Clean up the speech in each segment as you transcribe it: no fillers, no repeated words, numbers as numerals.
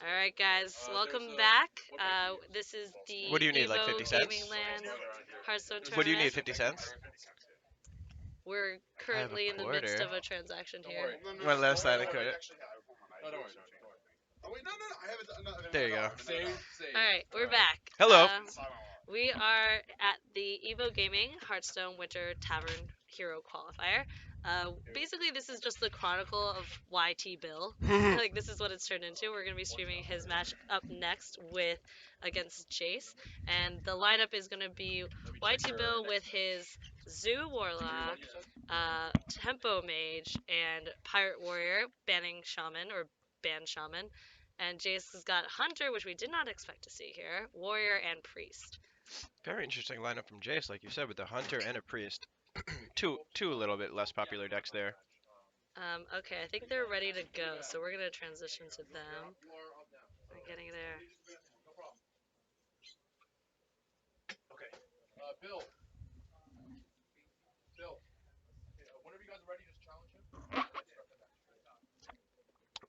Alright guys, welcome back. This is What the do you need, like Evo 50 Gaming cents? Land Hearthstone What do you need, tournament. 50 cents? We're I have a currently in the midst quarter. of a transaction here. One left side of quarter. There you go. Alright, we're back. Hello. We are at the Evo Gaming Hearthstone Winter Tavern Hero Qualifier. Basically, this is just the chronicle of Wtybill. Like, this is what it's turned into. We're going to be streaming his match up next with against Jace. And the lineup is going to be Wtybill with his Zoo Warlock, Tempo Mage, and Pirate Warrior, banning Shaman or Ban Shaman. And Jace has got Hunter, which we did not expect to see here, Warrior, and Priest. Very interesting lineup from Jace, like you said, with a hunter and a priest. Two a little bit less popular decks there. Okay, I think they're ready to go, so we're gonna transition to them. We're getting there.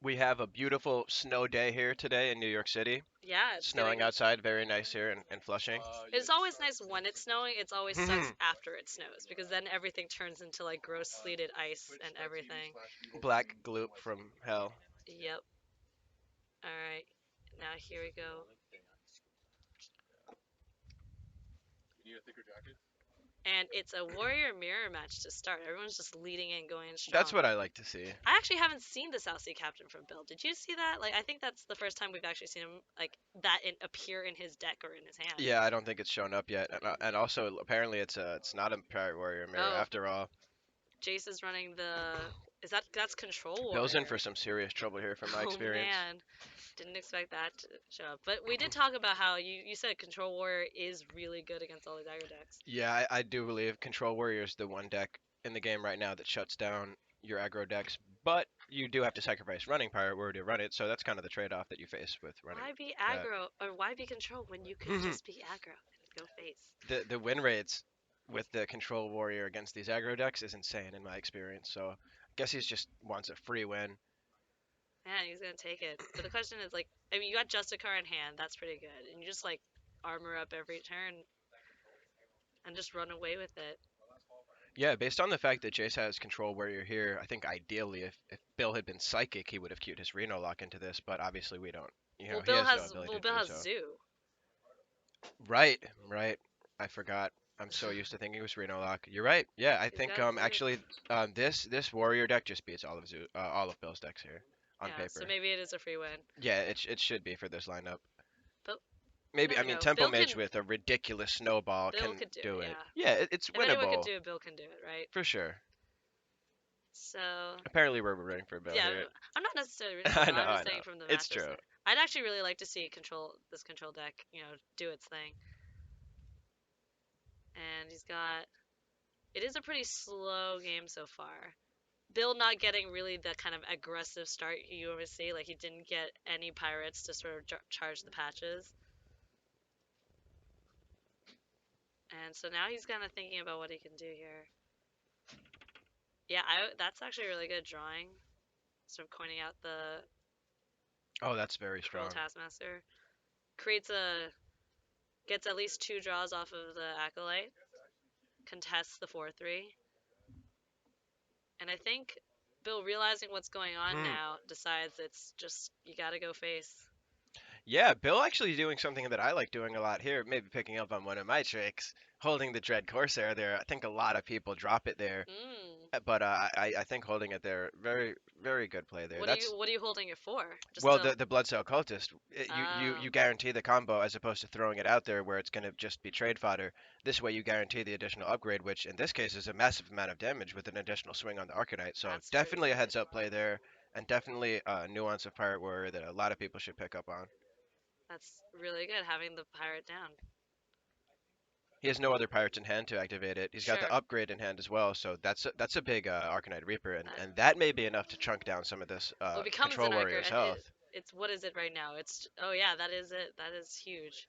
We have a beautiful snow day here today in New York City. Yeah, it's Snowing getting. outside, very nice here in Flushing. It's always nice when it's snowing. It's always sucks after it snows because then everything turns into like gross sleeted ice and everything. Black gloop from hell. Yep. All right. Now here we go. And it's a warrior mirror match to start. Everyone's just leading in, going strong. That's what I like to see. I actually haven't seen the South Sea Captain from Bill. Did you see that? Like, I think that's the first time we've actually seen him like that appear in his deck or in his hand. Yeah, I don't think it's shown up yet, and also apparently it's not a Pirate Warrior mirror Oh, after all. Jace is running the. Is that's Control Warrior? Bill's in for some serious trouble here, from my experience. Oh man, didn't expect that to show up. But we did talk about how you said Control Warrior is really good against all these aggro decks. Yeah, I do believe Control Warrior is the one deck in the game right now that shuts down your aggro decks, but you do have to sacrifice running Pirate Warrior to run it, so that's kind of the trade-off that you face with running Why be that. aggro or why be control when you could just be aggro and go face? The win rates with the Control Warrior against these aggro decks is insane in my experience, so I guess he just wants a free win. Man, he's gonna take it. But the question is like, I mean, you got Justicar in hand, that's pretty good, and you just like armor up every turn and just run away with it. Yeah, based on the fact that Jace has Control Warrior here, I think ideally if Bill had been Psychic, he would have queued his Reno lock into this, but obviously we don't. Well, He Bill has no has ability well, to Bill do has so. Zoo. Right, right. I forgot. I'm so used to thinking it was Reno lock. You're right. Yeah, I He's think got Zoo. actually this Warrior deck just beats all of Bill's decks here on Yeah, so paper. maybe it is a free win. Yeah, it should be for this lineup. But Maybe never I mean know. Tempo Bill Mage can with a ridiculous snowball Bill can could do do it, it. yeah. Yeah, it's If anyone could winnable do it, Bill can do it, right? for sure. So Apparently we're rooting for Bill yeah, here. I'm not necessarily rooting for I Bill. know, I'm I just know. saying from the It's matchup true. side. I'd actually really like to see this control deck, do its thing. And he's got. It is a pretty slow game so far. Bill not getting really the kind of aggressive start you always see. Like he didn't get any pirates to sort of charge the patches. And so now he's kind of thinking about what he can do here. Yeah, that's actually a really good drawing. Sort of coining out the Oh, that's very Cruel strong. Taskmaster. Gets at least 2 draws off of the Acolyte. Contests the 4/3. And I think Bill, realizing what's going on now, decides it's just, you gotta go face. Yeah, Bill actually doing something that I like doing a lot here, maybe picking up on one of my tricks, holding the Dread Corsair there. I think a lot of people drop it there, but I think holding it there, very very good play there. What are you holding it for? Just Well, to, the Bloodcell Cultist, you guarantee the combo as opposed to throwing it out there where it's going to just be trade fodder. This way you guarantee the additional upgrade, which in this case is a massive amount of damage with an additional swing on the Arcanite. So That's definitely a true. heads up play there, and definitely a nuance of Pirate Warrior that a lot of people should pick up on. That's really good, having the pirate down. He has no other pirates in hand to activate it. He's got the Sure. upgrade in hand as well, so that's a big Arcanite Reaper, and that may be enough to chunk down some of this Well, it becomes Control an archer, Warrior's and health. it's what is it right now? It's oh yeah, that is it. That is huge.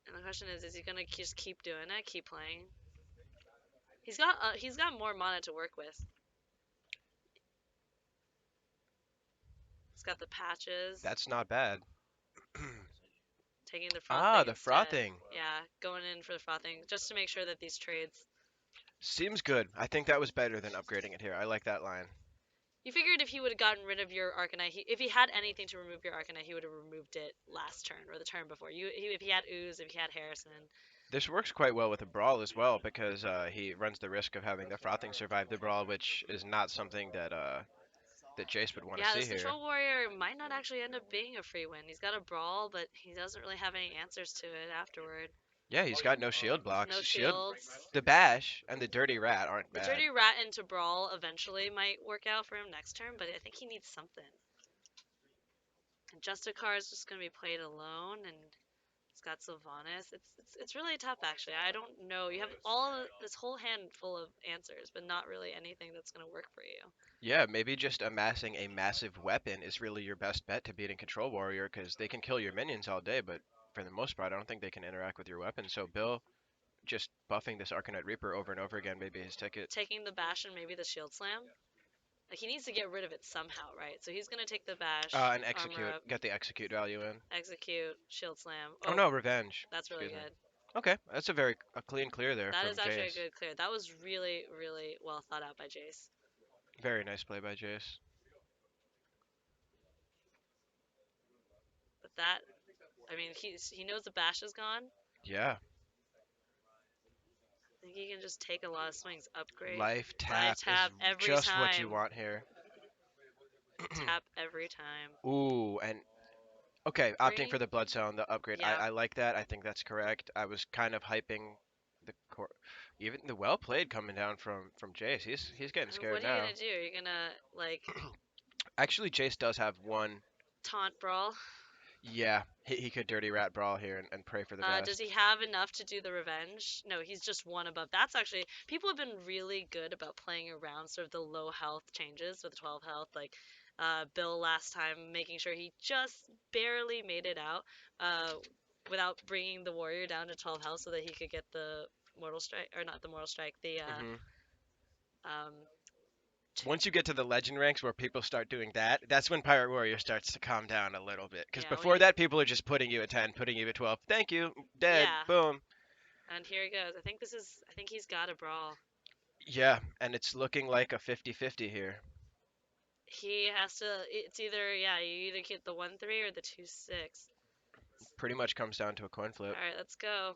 And the question is he gonna just keep doing it, keep playing? He's got more mana to work with. It's got the patches. That's not bad. Taking the Ah, frothing the instead. frothing. Yeah, going in for the frothing just to make sure that these trades. Seems good. I think that was better than upgrading it here. I like that line. You figured if he would have gotten rid of your Arcanite, if he had anything to remove your Arcanite, he would have removed it last turn or the turn before. If he had Ooze, if he had Harrison. This works quite well with a brawl as well because he runs the risk of having the frothing survive the brawl, which is not something that Jace would want to Yeah, see this here. Control Warrior might not actually end up being a free win. He's got a brawl, but he doesn't really have any answers to it afterward. Yeah, he's got no shield blocks. No shields. The bash and the dirty rat aren't The bad. Dirty Rat into Brawl eventually might work out for him next turn, but I think he needs something. And Justicar is just going to be played alone, and it's got Sylvanas. It's really tough, actually. I don't know. You have this whole hand full of answers, but not really anything that's going to work for you. Yeah, maybe just amassing a massive weapon is really your best bet to beating Control Warrior because they can kill your minions all day, but for the most part, I don't think they can interact with your weapon. So Bill just buffing this Arcanite Reaper over and over again, maybe his ticket. Taking the Bash and maybe the Shield Slam. Like, he needs to get rid of it somehow, right? So he's going to take the Bash, And armor execute, up, get the execute value in. execute, Shield Slam. Oh Oh, no, revenge. that's really Excuse me. good. Okay, that's a clean clear there That from is actually a Jace. good clear. That was really, really well thought out by Jace. Very nice play by Jace. But that, I mean, he knows the Bash is gone. Yeah. I think he can just take a lot of swings. Upgrade. Life Live tap is tap every just what you time. want here. Tap every time. Ooh, and okay, opting for Bringing, the Blood Cell the upgrade. yeah. I like that. I think that's correct. I was kind of hyping the core. Even the well played coming down from Jace. He's getting What scared are you now. gonna do? You're gonna like Actually, Jace does have one. taunt brawl. Yeah, he could dirty rat brawl here and pray for the Does best. he have enough to do the revenge? No, he's just one above. That's actually people have been really good about playing around sort of the low health changes with 12 health. Like Bill last time, making sure he just barely made it out without bringing the warrior down to 12 health so that he could get the mortal strike or not the mortal strike, the Hmm. um, Once you get to the legend ranks where people start doing that, that's when Pirate Warrior starts to calm down a little bit. Because yeah, when before you that, people are just putting you at 10, putting you at 12. Thank you, dead, yeah. boom. And here he goes. I think he's got a brawl. Yeah, and it's looking like a 50-50 here. He has to. It's either yeah, you either get the 1-3 or the 2-6. Pretty much comes down to a coin flip. All right, let's go.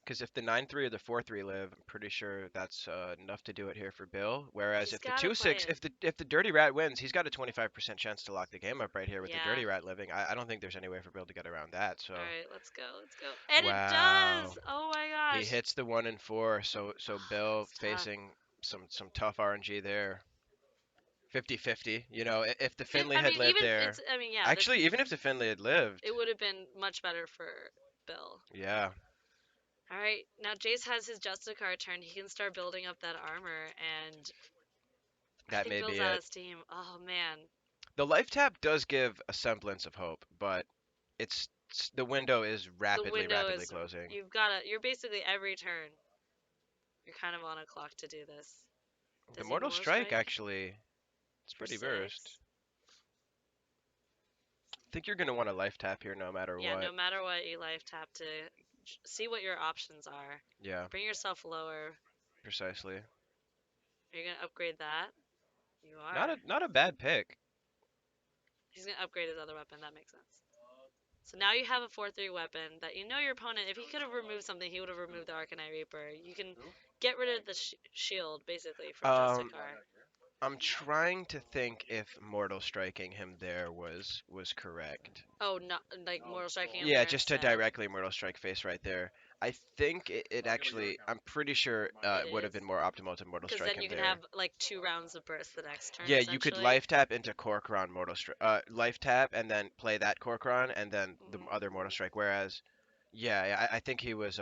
Because if the 9-3 or the 4-3 live, I'm pretty sure that's enough to do it here for Bill. Whereas He's if the gotta play 2-6, him. if the Dirty Rat wins, he's got a 25% chance to lock the game up right here with the Yeah. Dirty Rat living. I don't think there's any way for Bill to get around that. So All right, let's go. Let's go. And it wow, does. Oh my he gosh. hits the 1 and 4. So Bill It's tough. facing some tough RNG there. 50-50. You know, if the Finley I had mean, lived even there, it's. I mean, yeah. actually, even if the Finley had lived, It would have been much better for Bill. yeah, All right, now Jace has his Justicar turn. He can start building up that armor, and I that think may be Bill's out it. of steam. Oh man, The life tap does give a semblance of hope, but the window is the window rapidly is. closing. You've got to. You're basically every turn. You're kind of on a clock to do this. The Does he Mortal Mortal Strike Strike actually, it's for pretty 6? versed. I think you're gonna want a life tap here no matter Yeah, no what. matter what, you life tap to see what your options are. Yeah, Bring yourself lower. precisely. Are you gonna upgrade that? You are. Not a bad pick. He's gonna upgrade his other weapon. That makes sense. So now you have a 4-3 weapon that you know your opponent. If he could have removed something, he would have removed the Arcanite Reaper. You can get rid of the shield basically from Um, Justicar. I'm trying to think if Mortal Striking him there was correct. Oh, not like Mortal Striking him Yeah, there just to instead. directly Mortal Strike face right there. I think it actually, I'm pretty sure it would It have is. been more optimal to Mortal Because Strike then him you can have there. like 2 rounds of burst the next turn Yeah, you could essentially. life tap into Corcoran Mortal Strike, life tap and then play that Corcoran and then the other Mortal Strike. Whereas, yeah, I think he was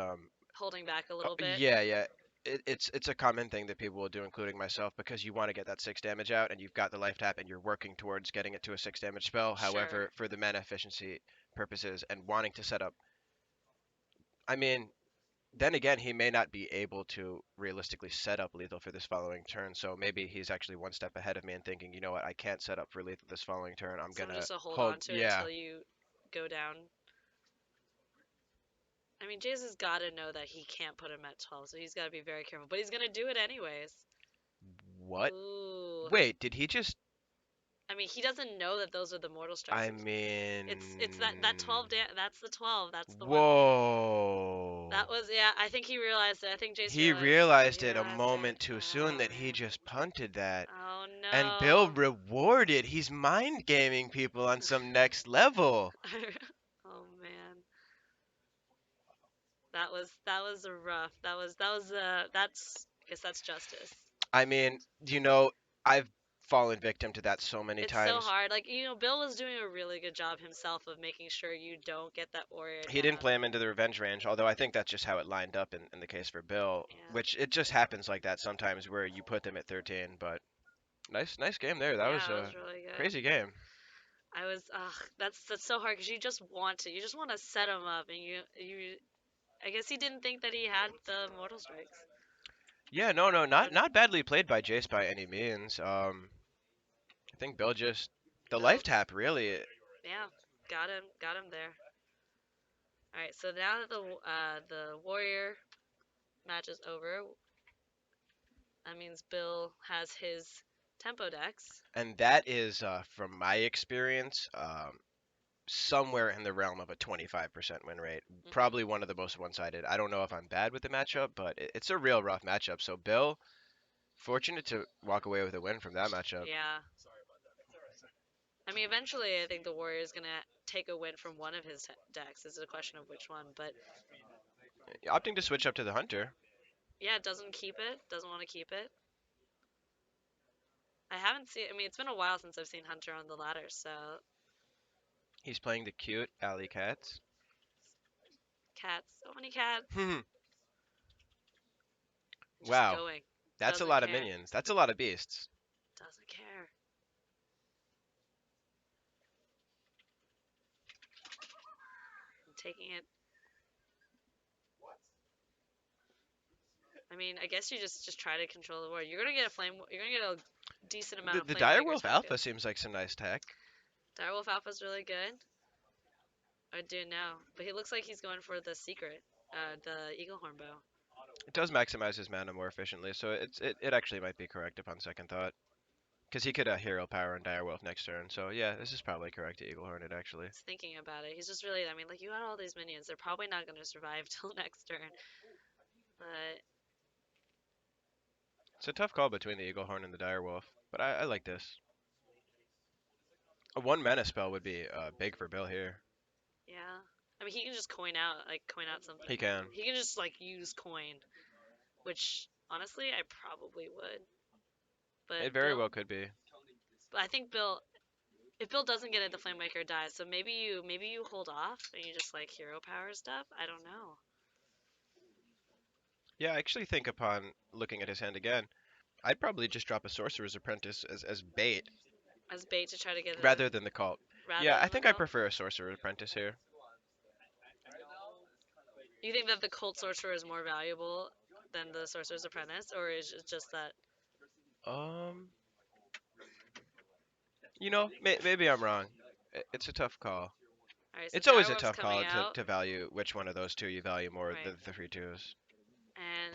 Holding back a little bit. yeah. It's a common thing that people will do, including myself, because you want to get that 6 damage out, and you've got the life tap, and you're working towards getting it to a 6 damage spell. Sure. However, for the mana efficiency purposes and wanting to set up, I mean, then again, he may not be able to realistically set up lethal for this following turn. So maybe he's actually one step ahead of me and thinking, you know what, I can't set up for lethal this following turn. I'm So I'm gonna just to hold hold. on to it Yeah, until you go down. I mean, Jace has got to know that he can't put him at 12, so he's got to be very careful. But he's gonna do it anyways. what? Ooh. Wait, did he just? I mean, he doesn't know that those are the mortal strikes. I mean, It's that 12 that's the 12. That's the one. whoa. That was, yeah, I think he realized it. I think Jace He realized it. realized He it a realized it. moment too Oh soon that he man. just punted that. Oh And Bill no. rewarded. He's mind gaming people on some next level. Oh man. That was a rough. That's I guess that's justice. I mean, you know, I've fallen victim to that so many It's so times. hard. Like, Bill was doing a really good job himself of making sure you don't get that warrior He didn't down. play him into the revenge range, although I think that's just how it lined up in the case for Bill, Yeah. which it just happens like that sometimes where you put them at 13. But nice game there. That Yeah, was it a was really good. crazy game. I was, that's so hard because you just want to set him up, and I guess he didn't think that he had the mortal strikes. Yeah, no, not badly played by Jace by any means. I think Bill just the Bill, life tap really. yeah, got him there. All right, so now that the warrior match is over, that means Bill has his tempo decks. And that is, from my experience, somewhere in the realm of a 25% win rate. Probably one of the most one-sided. I don't know if I'm bad with the matchup, but it's a real rough matchup. So Bill, fortunate to walk away with a win from that matchup. Yeah. I mean, eventually, I think the warrior is gonna take a win from one of his decks. It's a question of which one, but Opting to switch up to the hunter. yeah, doesn't keep it. Doesn't want to keep it. I haven't seen. I mean, it's been a while since I've seen Hunter on the ladder, so He's playing the cute alley cats. cats. So many cats. Just Wow, going. that's a Doesn't lot of care. minions. That's a lot of beasts. Doesn't care. I'm taking it. I mean, I guess you just try to control the war. You're gonna get a flame. You're gonna get a decent amount The, of the flame Direwolf wakers back Alpha up. seems like some nice tech. Direwolf Alpha's really good. I do know, but he looks like he's going for the secret, the Eagle Horn bow. It does maximize his mana more efficiently, so it actually might be correct upon second thought. Because he could hero power on Direwolf next turn, so yeah, this is probably correct to Eagle Hornet actually. He's thinking about it. He's just really. I mean, like you got all these minions. They're probably not gonna survive till next turn. But It's a tough call between the Eagle Horn and the Direwolf, but I like this. A 1 mana spell would be big for Bill here. yeah, I mean, he can just coin out something. He can. He can just like use coin, which honestly I probably would. It But very well could be. I think if Bill doesn't get it, the Flamemaker dies. So maybe you hold off and you just like hero power stuff. I don't know. Yeah, I actually think upon looking at his hand again, I'd probably just drop a Sorcerer's Apprentice as bait As bait to try to get rather than the cult. rather Yeah, I than the think I cult. prefer a Sorcerer's Apprentice here. You think that the cult sorcerer is more valuable than the sorcerer's apprentice, or is it just that? Um, maybe I'm wrong. It's a tough call. All right, so It's always a Direwolf's tough coming call out, to value which one of those two you value more, right? the 3/2s. And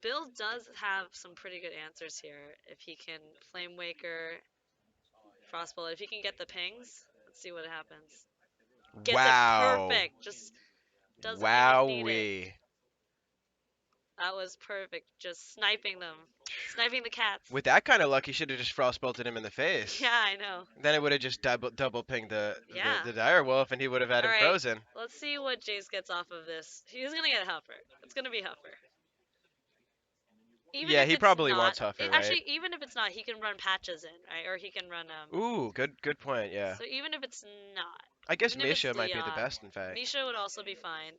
Bill does have some pretty good answers here. If he can Flame Waker, Frostbolt, if he can get the pings, let's see what happens. Gets it Wow. perfect. Just doesn't even need it. Wowee. That was perfect. Just sniping them. Sniping the cats. With that kind of luck, he should have just frostbolted him in the face. Yeah, I know. Then it would have just double pinged Yeah. the dire wolf, and he would have had All him right. frozen. Let's see what Jace gets off of this. He's gonna get Huffer. It's gonna be Huffer. Even Yeah, if he it's probably not, wants Huffer, right? actually, even if it's not, he can run patches in, right? Or he can run Ooh, good point. Yeah. So even if it's not, I guess even if it's Misha might be the Leon, best, in fact. Misha would also be fine.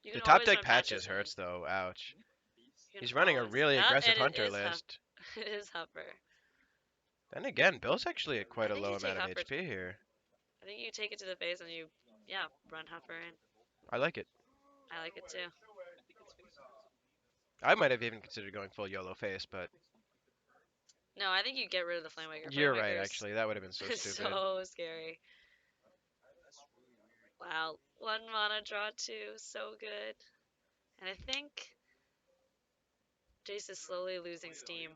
You The can top always deck run patches in. hurts though. Ouch. You can He's running a always. really Yep, aggressive and it hunter is list. it is Huffer. Then again, Bill's actually at I quite a think low you take amount of Huffer. HP here. I think you take it to the face and you, yeah, run Huffer in. I like it. I like it too. I might have even considered going full YOLO face, but No, I think you get rid of the Flamewaker. you're right, Flamewaker's actually. That would have been so is stupid. so scary. Wow, 1 mana draw 2, so good. And I think Jace is slowly losing steam.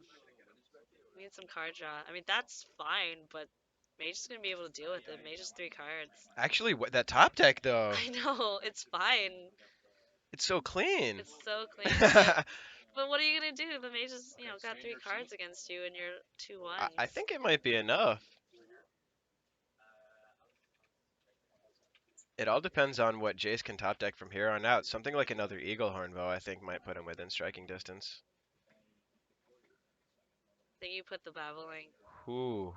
We need some card draw. I mean, that's fine, but Mage is gonna be able to deal with it. Mage is 3 cards. Actually, that top deck, though, I know, it's fine. it's so clean. It's so clean, but what are you gonna do? The Mage has, got 3 cards against you, and you're two I ones. think it might be enough. It all depends on what Jace can top deck from here on out. Something like another Eagle Hornbow, I think, might put him within striking distance. I think you put the babbling. Ooh,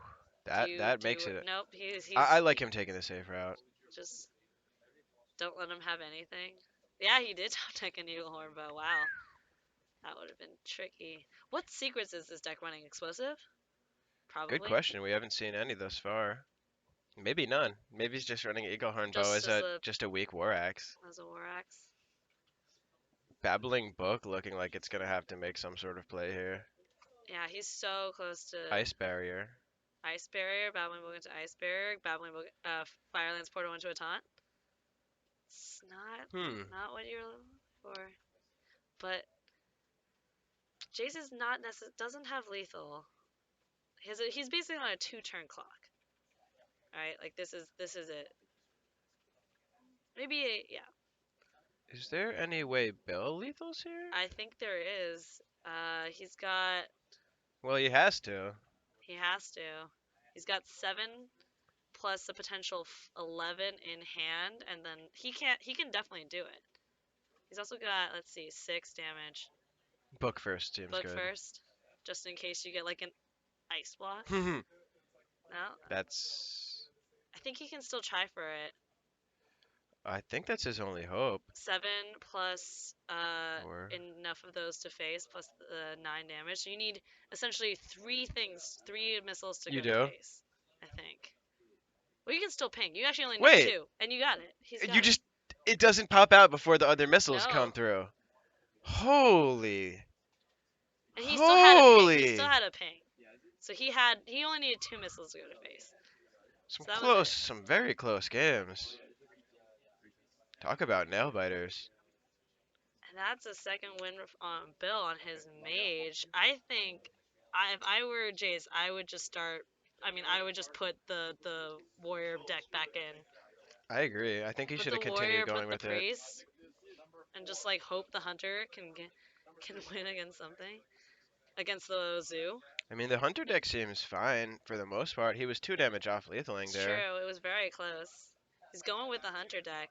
Do that you that do you? makes it. Nope. He's I he's like him taking the safe route. just don't let him have anything. Yeah, he did top deck an Eagle Hornbow. Wow, that would have been tricky. What secrets is this deck running? Explosive? Good Probably. question. We haven't seen any thus far. Maybe none. Maybe he's just running Eagle Hornbow Just as as a a just a weak War Axe. War axe. Babbling Book looking like it's gonna have to make some sort of play here. Yeah, he's so close to Ice Barrier. Ice Barrier. Babbling Book into Ice Barrier. Babbling Book. Firelands Portal into a taunt. It's Hmm. not what you're looking for. But Jace is not doesn't have lethal. He's basically on a 2-turn clock. Right? Like this is it. Maybe yeah. Is there any way Bill lethals here? I think there is. He's got. Well, he has to. He has to. He's got 7 plus a potential 11 in hand, and then he can't. He can definitely do it. He's also got, let's see, 6 damage. Book first seems Book good. first, just in case you get like an ice block. No, That's. I think he can still try for it. I think that's his only hope. 7 plus Or enough of those to face, plus the 9 damage. So you need essentially 3 missiles to you go to do. face. I think. Well, you can still ping. You actually only need Wait, 2, and you got it. He's you got it. just it doesn't pop out before the other missiles come No, through. Holy, and he still had a ping. He still holy! had a ping. So he only needed 2 missiles to go to face. Some So that was close, it. some very close games. Talk about nail biters. And that's a second win on Bill on his mage. I think if I were Jace, I would just start. I mean, I would just put the warrior deck back in. I agree. I think he Put should the have continued warrior, going put the with it. priest, and just like hope the hunter can win against something against the zoo. I mean, the Hunter deck seems fine for the most part. He was 2 damage off lethaling It's there. true. It was very close. He's going with the hunter deck.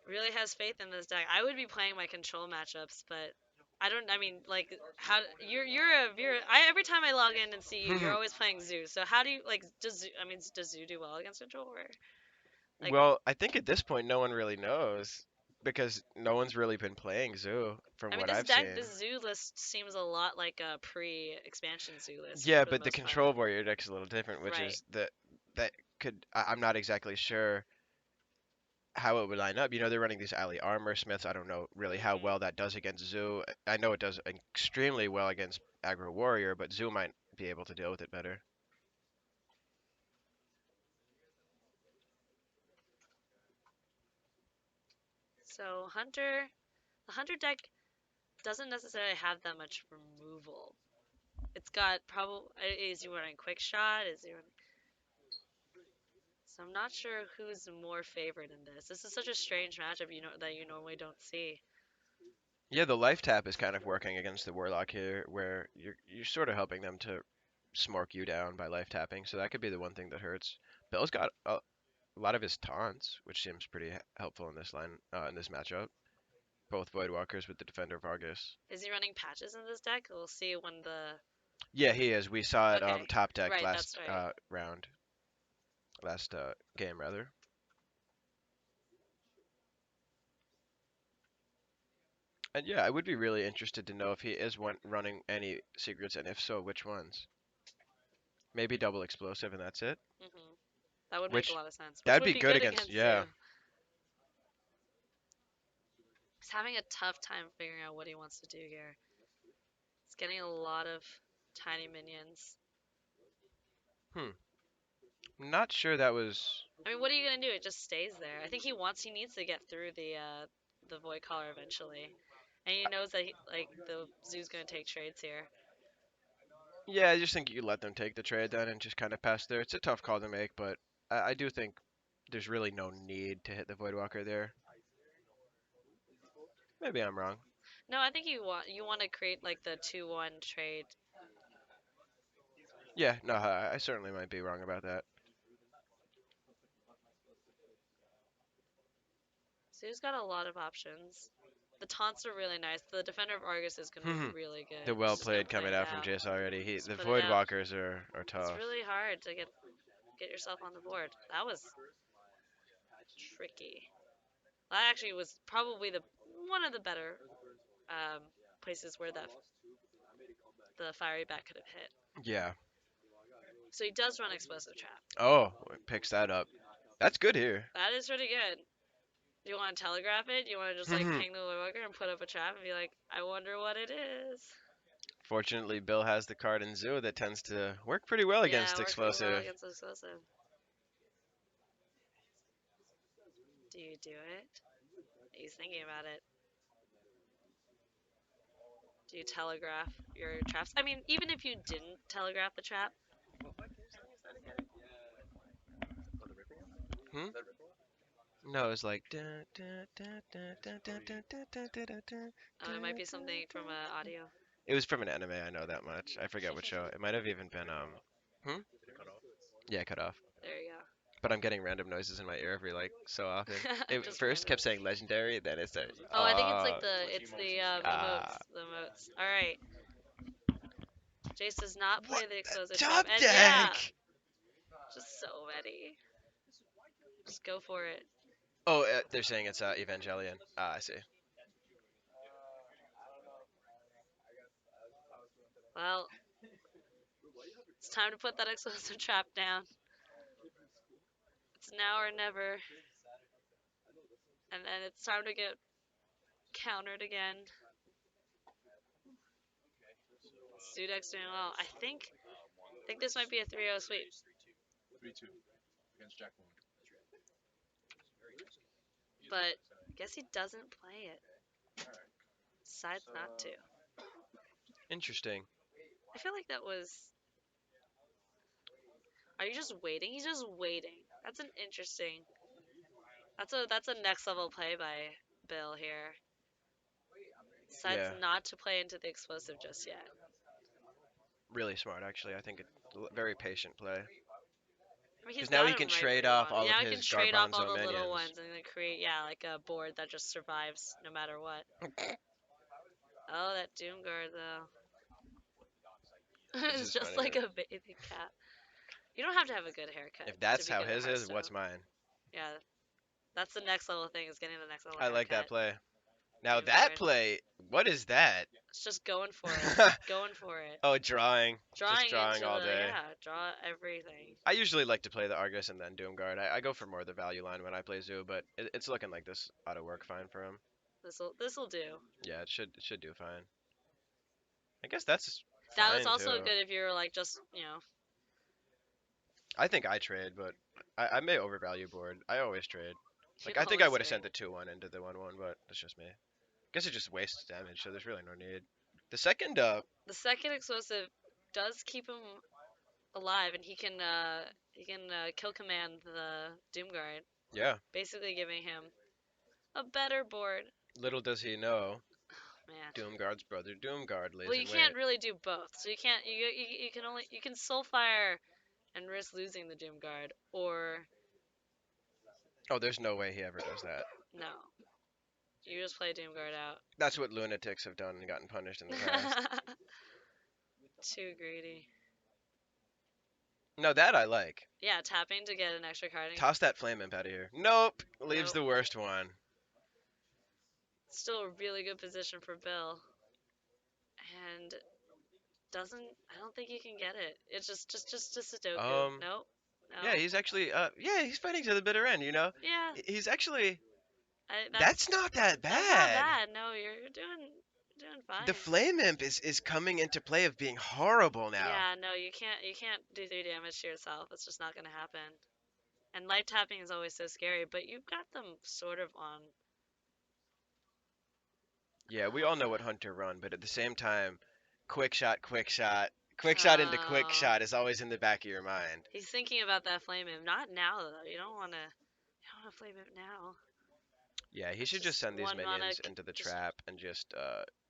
Really has faith in this deck. I would be playing my control matchups, but I don't. I mean, like, how every time I log in and see you, you're always playing Zoo. So how do you like? Does Zoo do well against control? Or like, Well, I think at this point no one really knows because no one's really been playing Zoo from I mean, what I've seen. this Zoo list seems a lot like a pre-expansion Zoo list Yeah, for the but the most part. control warrior deck's a little different, which Right. is that could I'm not exactly sure how it would line up. You know, they're running these alley armor smiths. I don't know really how Mhm. well that does against Zoo. I know it does extremely well against aggro warrior, but Zoo might be able to deal with it better. So the hunter deck doesn't necessarily have that much removal. It's got probably is he running quick shot? Is he running So I'm not sure who's more favored in this. This is such a strange matchup, that you normally don't see. Yeah, the life tap is kind of working against the warlock here, where you're sort of helping them to smork you down by life tapping. So that could be the one thing that hurts. Bill's got a lot of his taunts, which seems pretty helpful in this in this matchup. Both Voidwalkers with the Defender Vargas. Is he running patches in this deck? We'll see when the. Yeah, he is. We saw it Okay, top deck right, that's last right. last game rather. And yeah, I would be really interested to know if he is running any secrets, and if so, which ones. Maybe double explosive, and that's it. Hmm That would make a Which lot of sense. Which that'd would be be good good against. against Yeah, Zoo. He's having a tough time figuring out what he wants to do here. He's getting a lot of tiny minions. Not sure that was. I mean, what are you gonna do? It just stays there. I think he needs to get through the void collar eventually, and he knows that the zoo's gonna take trades here. Yeah, I just think you let them take the trade then and just kind of pass through. It's a tough call to make, but I do think there's really no need to hit the Voidwalker there. Maybe I'm wrong. No, I think you want to create like the 2-1 trade. Yeah, no, I certainly might be wrong about that. Zoo's got a lot of options. The taunts are really nice. The defender of Argus is gonna be really good. The He's well just gonna played play coming it out from out. Jace already. Just The put it out. Voidwalkers are It's tough. really hard to get yourself on the board. That was tricky. That actually was probably the one of the better um, places where the fiery bat could have hit. Yeah. So he does run explosive trap. Oh, picks that up. That's good here. That is pretty good. Do you want to telegraph it? Do you want to just like ping the Woodwalker and put up a trap and be like, I wonder what it is? Fortunately, Bill has the card in Zoo that tends to work pretty well Yeah, against it works really well explosive. against explosive. Do you do it? He's thinking about it. Do you telegraph your traps? I mean, even if you didn't telegraph the trap. Hmm? No, it's like. Oh, it might be something from audio. It was from an anime. I know that much. I forget what show. It might have even been Hmm? Yeah, cut off. There you go. But I'm getting random noises in my ear every like so often. It Just first random. kept saying legendary, then it started. Oh, I think it's like the emotes. Ah. The emotes. All right. Jace does not What play the the explosive trap, top and yeah, deck? just so many. Just go for it. Oh, they're saying it's Evangelion. Ah, I see. Well, it's time to put that explosive trap down. It's now or never. And then it's time to get countered again. Sudek's doing well. I think this might be a 3-0 sweep. 3-2 against Jack Moon. But I guess he doesn't play it. Decides not to. Interesting. I feel like that was. Are you just waiting? He's just waiting. That's an interesting. That's a next level play by Bill here. Decides Yeah, not to play into the explosive just yet. really smart actually. I think it's very patient play. I mean, he's Because now got he him can right trade where you off want it. all of Yeah, he can his trade off all Garbanzo the little minions. ones and then create, yeah, like a board that just survives no matter what. Oh, that Doomguard though. This It's is just funny. like a bathing cat. You don't have to have a good haircut If to that's be how good at his is, Hearthstone. what's mine? Yeah, that's the next level thing is getting the next level I like that haircut. play. Now that Doomguard. play, what is that? It's just going for it. Going for it. Oh, drawing. Just Drawing drawing into all the, day. yeah, draw everything. I usually like to play the Argus and then Doomguard. I go for more of the value line when I play Zoo, but it's looking like this ought to work fine for him. This'll do. Yeah, it should do fine. I guess that's That was fine also too. good if you were like just, I think I trade, but I may overvalue board. I always trade. you Like I think I always would have do. sent the 2-1 into the 1-1, but that's just me. Guess it just wastes damage, so there's really no need. The second The second explosive does keep him alive, and he can kill command the Doomguard, yeah, basically giving him a better board. little does he know, Man. Doomguard's brother Doomguard lays Well, you in can't wait. really do both. So you can't. You can only Soulfire and risk losing the Doomguard, or Oh, there's no way he ever does that. no. You just play Doomguard out. That's what lunatics have done and gotten punished in the past. Too greedy. No, that I like. Yeah, tapping to get an extra card. Toss that flame imp out of here. Nope, leaves Nope. the worst one. Still a really good position for Bill. And doesn't. I don't think you can get it. It's just a Sudoku. Nope. No. Yeah, he's actually, yeah, he's fighting to the bitter end. You know, Yeah. he's actually That's not that that's not bad. bad. No, you're doing The fine. Flame Imp is coming into play of being horrible now. Yeah, no, you can't do 3 damage to yourself. It's just not gonna happen. And life tapping is always so scary, but you've got them sort of on. Yeah, we all know what Hunter run, but at the same time, quick shot into quick Oh, shot is always in the back of your mind. he's thinking about that flame him. Not now though. You don't wanna flame him now. Yeah, he That's should just just send these one mana. minions into the Just trap and just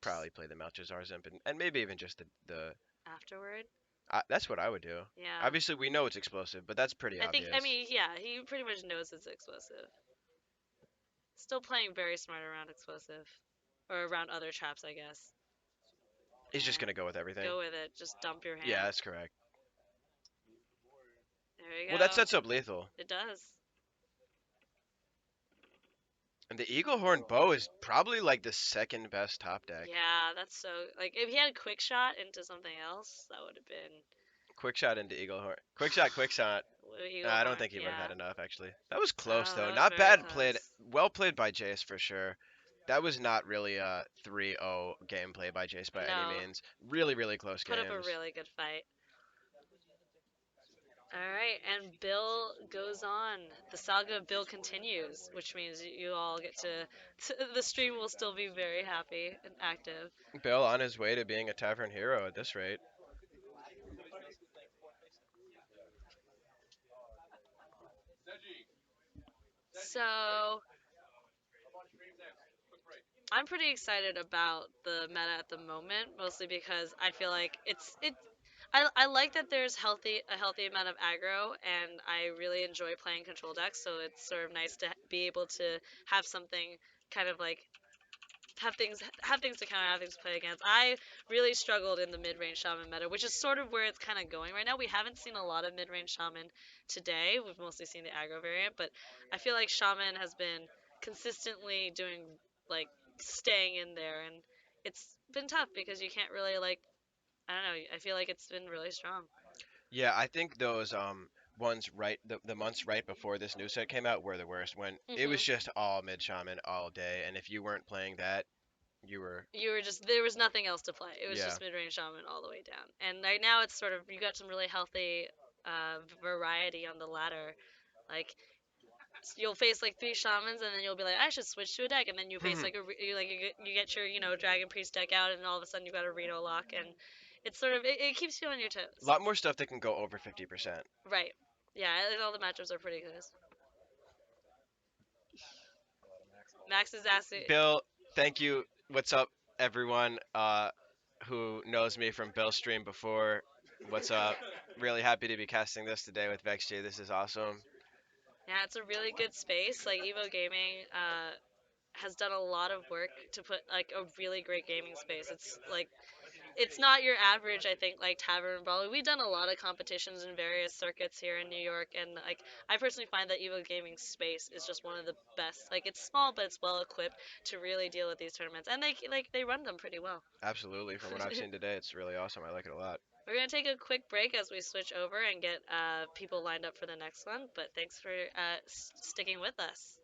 probably play the Melchizar's Imp and maybe even just the afterward. that's what I would do. Yeah. Obviously, we know it's explosive, but that's pretty I think. I obvious. mean, yeah. He pretty much knows it's explosive. Still playing very smart around explosive, or around other traps, I guess. He's just Yeah. gonna go with everything. Go with it. Just dump your Yeah, hand. that's correct. There you Well, that go. sets up lethal. It does. And the Eagle Horn Bow is probably like the second best top deck. Yeah, that's so. Like, if he had a quick shot into something else, that would have been. Quick shot into Eagle Horn. Quick shot, quick shot. Eagle I don't Horn. think he would have Yeah. had enough actually. That was close Oh, though. that was Not very bad played. close. Well played by Jace for sure. That was not really a 3-0 gameplay by Jace by any No. means. Really, really close Put up a games. really good fight. Alright, and Bill goes on. The saga of Bill continues, which means you all get to. The stream will still be very happy and active. Bill on his way to being a tavern hero at this rate. So, I'm pretty excited about the meta at the moment, mostly because I feel like I like that there's a healthy amount of aggro, and I really enjoy playing control decks. So it's sort of nice to be able to have something kind of like have things to counter, have things to play against. I really struggled in the mid range shaman meta, which is sort of where it's kind of going right now. We haven't seen a lot of mid range shaman today. We've mostly seen the aggro variant, but I feel like shaman has been consistently doing like staying in there, and it's been tough because you can't really like I don't know. I feel like it's been really strong. Yeah, I think those ones right the months right before this new set came out were the worst when it was Mhm. just all mid shaman all day and if you weren't playing that, you were You were just there was nothing else to play. It was yeah. just mid range shaman all the way down. And right now it's sort of you got some really healthy variety on the ladder. Like you'll face like 3 shamans and then you'll be like I should switch to a deck and then you face like you get your dragon priest deck out and all of a sudden you got a Reno lock and it's sort of it keeps you on your A toes. lot more stuff that can go over 50%. Right. Yeah, all the matchups are pretty good. Max is asking. Bill, thank you. What's up, everyone who knows me from Bill's stream before? What's up? Really happy to be casting this today with VexJ. This is awesome. Yeah, it's a really good space. Like Evo Gaming has done a lot of work to put like a really great gaming space. It's not your average, I think, like tavern brawl. We've done a lot of competitions in various circuits here in New York, and like I personally find that Evo Gaming space is just one of the best. Like it's small, but it's well equipped to really deal with these tournaments, and they run them pretty well. Absolutely. From what I've seen today, it's really awesome. I like it a lot. We're gonna take a quick break as we switch over and get people lined up for the next one. But thanks for sticking with us.